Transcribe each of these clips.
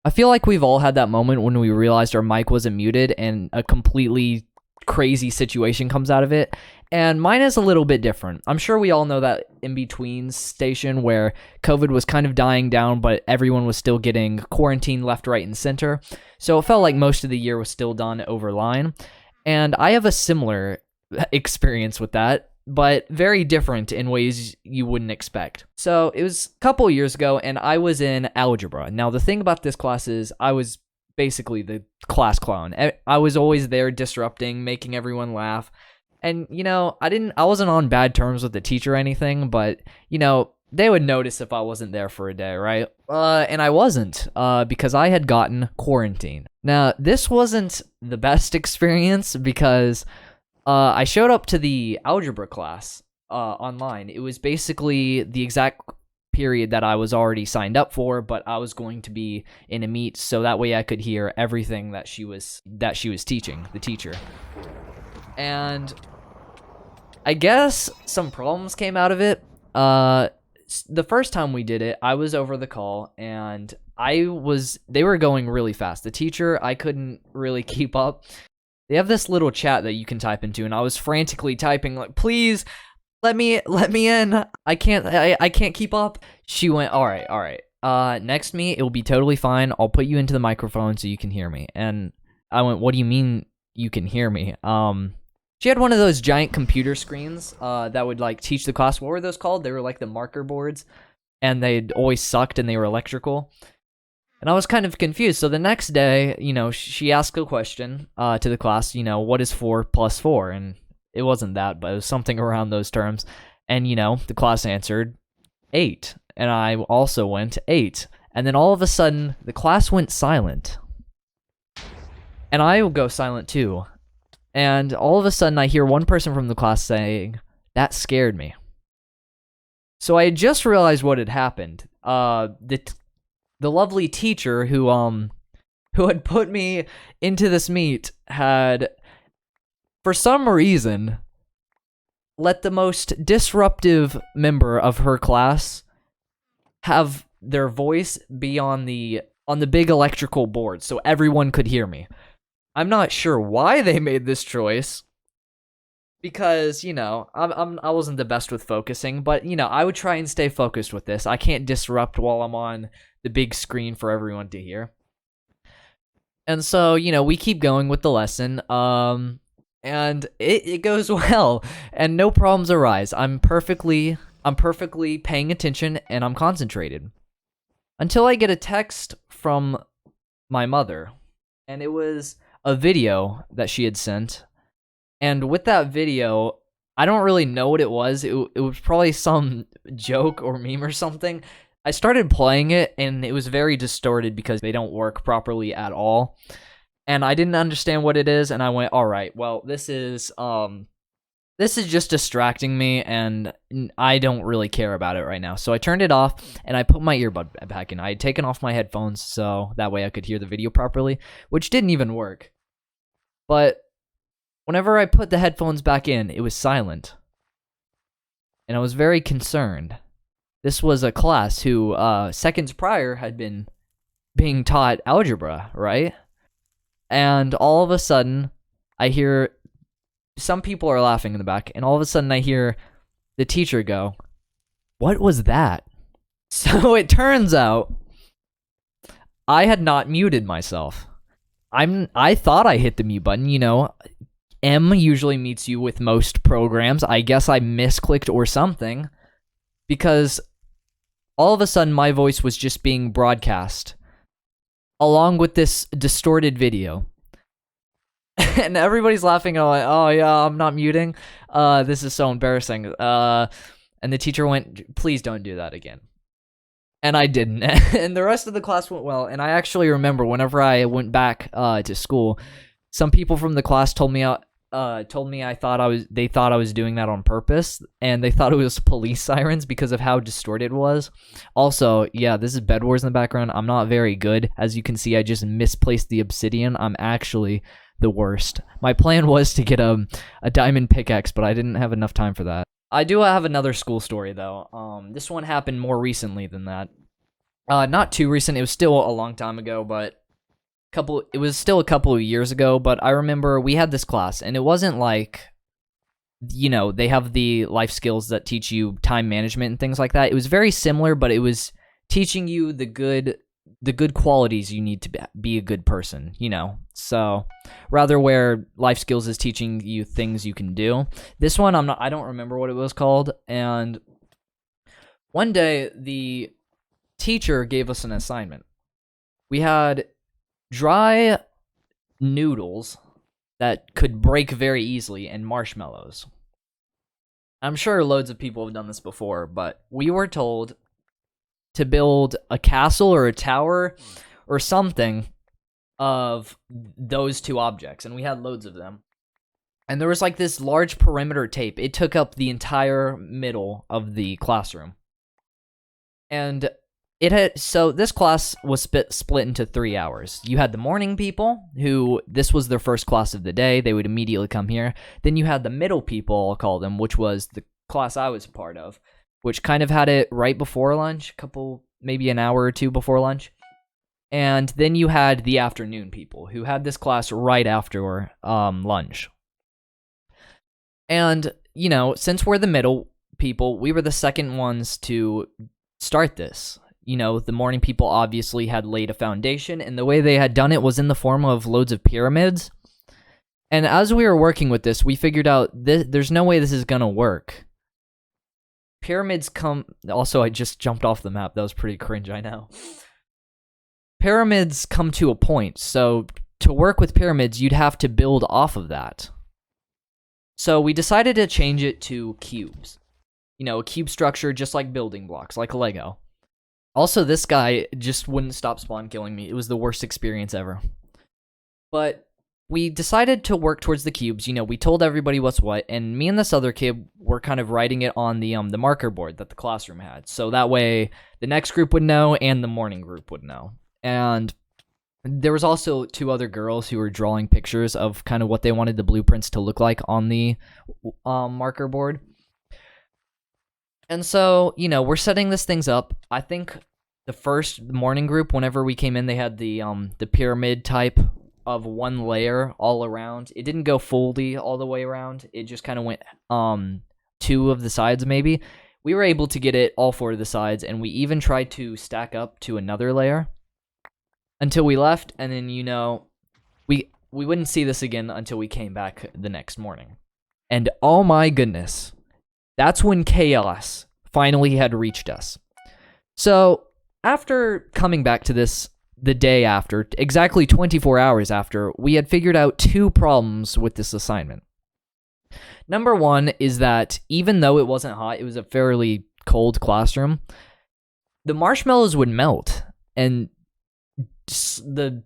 I feel like we've all had that moment when we realized our mic wasn't muted and a completely crazy situation comes out of it. And mine is a little bit different. I'm sure we all know that in-between station where COVID was kind of dying down, but everyone was still getting quarantined left, right, and center. So it felt like most of the year was still done over line. And I have a similar experience with that, but very different in ways you wouldn't expect. So it was a couple years ago, and I was in algebra. Now, the thing about this class is I was basically the class clown. I was always there disrupting, making everyone laugh. And, I wasn't on bad terms with the teacher or anything, but, they would notice if I wasn't there for a day, right? And I wasn't, because I had gotten quarantined. Now, this wasn't the best experience because I showed up to the algebra class online. It was basically the exact period that I was already signed up for, but I was going to be in a meet so that way I could hear everything that she was teaching, the teacher. And I guess some problems came out of it. The first time we did it, I was over the call and they were going really fast. The teacher, I couldn't really keep up. They have this little chat that you can type into, and I was frantically typing like, please let me in. I can't keep up. She went, all right. Next meet, it will be totally fine. I'll put you into the microphone so you can hear me. And I went, what do you mean you can hear me? She had one of those giant computer screens that would like teach the class. What were those called? They were like the marker boards, and they'd always sucked and they were electrical. And I was kind of confused. So the next day, she asked a question to the class, what is 4 plus 4? And it wasn't that, but it was something around those terms. And, the class answered 8. And I also went 8. And then all of a sudden, the class went silent. And I will go silent too. And all of a sudden, I hear one person from the class saying, that scared me. So I had just realized what had happened. The lovely teacher who had put me into this meet had, for some reason, let the most disruptive member of her class have their voice be on the big electrical board so everyone could hear me. I'm not sure why they made this choice, because, I wasn't the best with focusing, but, I would try and stay focused with this. I can't disrupt while I'm on the big screen for everyone to hear. And so, we keep going with the lesson, and it goes well, and no problems arise. I'm perfectly paying attention, and I'm concentrated. Until I get a text from my mother, and it was a video that she had sent. And with that video, I don't really know what it was. It was probably some joke or meme or something. I started playing it, and it was very distorted because they don't work properly at all. And I didn't understand what it is, and I went, all right, well, this is just distracting me, and I don't really care about it right now. So I turned it off, and I put my earbud back in. I had taken off my headphones, so that way I could hear the video properly, which didn't even work. But whenever I put the headphones back in, it was silent. And I was very concerned. This was a class who, seconds prior, had been being taught algebra, right? And all of a sudden, I hear some people are laughing in the back, and all of a sudden I hear the teacher go, "What was that?" So it turns out I had not muted myself. I thought I hit the mute button, M usually meets you with most programs. I guess I misclicked or something, because all of a sudden my voice was just being broadcast along with this distorted video. And everybody's laughing, and I'm like, oh yeah, I'm not muting. This is so embarrassing. And the teacher went, please don't do that again. And I didn't. And the rest of the class went well. And I actually remember whenever I went back to school, some people from the class told me they thought I was doing that on purpose, and they thought it was police sirens because of how distorted it was. Also, yeah, this is Bedwars in the background. I'm not very good. As you can see, I just misplaced the obsidian. I'm actually the worst. My plan was to get a diamond pickaxe, but I didn't have enough time for that. I do have another school story, though. This one happened more recently than that. Not too recent. It was still a long time ago, but it was still a couple of years ago. But I remember we had this class, and it wasn't like, they have the life skills that teach you time management and things like that. It was very similar, but it was teaching you the good qualities you need to be a good person, So rather where life skills is teaching you things you can do. This one I don't remember what it was called. And one day the teacher gave us an assignment. We had dry noodles that could break very easily and marshmallows. I'm sure loads of people have done this before, but we were told to build a castle or a tower or something of those two objects, and we had loads of them. And there was like this large perimeter tape. It took up the entire middle of the classroom. And so this class was split into 3 hours. You had the morning people, who this was their first class of the day. They would immediately come here. Then you had the middle people, I'll call them, which was the class I was a part of, which kind of had it right before lunch, maybe an hour or two before lunch. And then you had the afternoon people, who had this class right after lunch. And, since we're the middle people, we were the second ones to start this. The morning people obviously had laid a foundation, and the way they had done it was in the form of loads of pyramids. And as we were working with this, we figured out there's no way this is going to work. Pyramids come... Also, I just jumped off the map. That was pretty cringe, I know. Pyramids come to a point, so to work with pyramids, you'd have to build off of that. So we decided to change it to cubes. A cube structure just like building blocks, like a Lego. Also, this guy just wouldn't stop spawn killing me. It was the worst experience ever. But we decided to work towards the cubes. We told everybody what's what, and me and this other kid were kind of writing it on the marker board that the classroom had. So that way, the next group would know, and the morning group would know. And there was also 2 other girls who were drawing pictures of kind of what they wanted the blueprints to look like on the marker board. And so, we're setting this things up. I think the first morning group, whenever we came in, they had the pyramid type of one layer all around. It didn't go fully all the way around. It just kind of went 2 of the sides maybe. We were able to get it all 4 of the sides, and we even tried to stack up to another layer until we left, and then, we wouldn't see this again until we came back the next morning. And oh my goodness, that's when chaos finally had reached us. So, after coming back to this the day after, exactly 24 hours after, we had figured out 2 problems with this assignment. Number 1 is that even though it wasn't hot, it was a fairly cold classroom, the marshmallows would melt, and the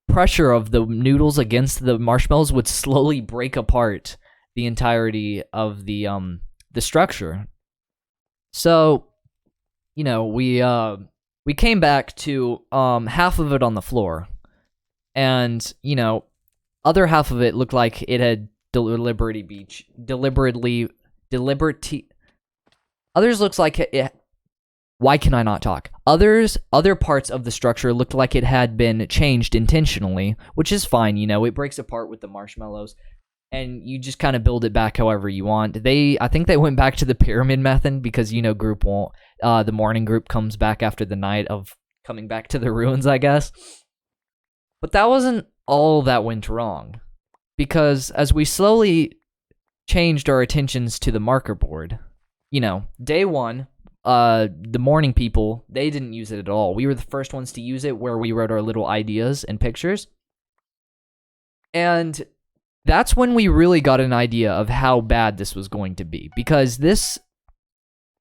pressure of the noodles against the marshmallows would slowly break apart the entirety of the structure. So, we came back to half of it on the floor, and other half of it looked like it had deliberately. Others looks like it. Why can I not talk? Other parts of the structure looked like it had been changed intentionally, which is fine. It breaks apart with the marshmallows, and you just kind of build it back however you want. I think they went back to the pyramid method because, group won't. The morning group comes back after the night of coming back to the ruins, I guess. But that wasn't all that went wrong, because as we slowly changed our attentions to the marker board, day 1, the morning people, they didn't use it at all. We were the first ones to use it, where we wrote our little ideas and pictures. And that's when we really got an idea of how bad this was going to be, because this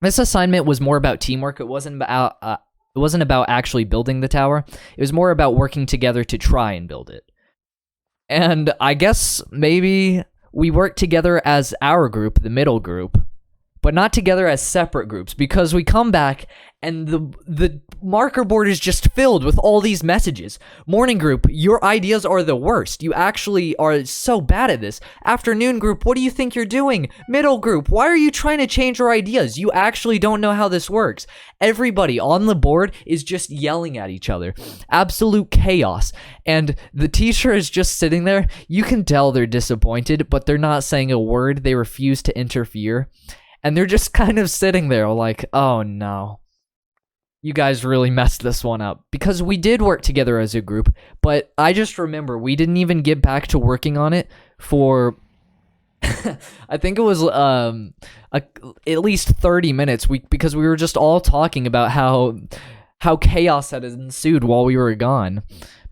assignment was more about teamwork. It wasn't about actually building the tower. It was more about working together to try and build it. And I guess maybe we worked together as our group, the middle group, but not together as separate groups, because we come back and the marker board is just filled with all these messages. Morning group, your ideas are the worst. You actually are so bad at this. Afternoon group, what do you think you're doing? Middle group, why are you trying to change your ideas? You actually don't know how this works. Everybody on the board is just yelling at each other. Absolute chaos. And the teacher is just sitting there. You can tell they're disappointed, but they're not saying a word. They refuse to interfere. And they're just kind of sitting there like, oh no. You guys really messed this one up, because we did work together as a group, but I just remember we didn't even get back to working on it for I think it was at least 30 minutes because we were just all talking about how chaos had ensued while we were gone.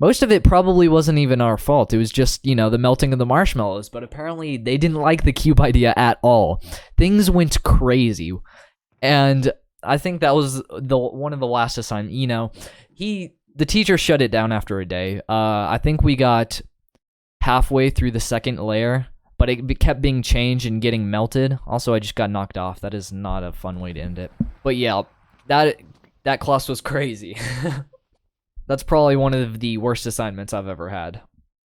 Most of it probably wasn't even our fault. It was just, the melting of the marshmallows, but apparently they didn't like the cube idea at all. Things went crazy. And I think that was one of the last assignments. The teacher shut it down after a day. I think we got halfway through the second layer, but it kept being changed and getting melted. Also, I just got knocked off. That is not a fun way to end it. But yeah, that class was crazy. That's probably one of the worst assignments I've ever had.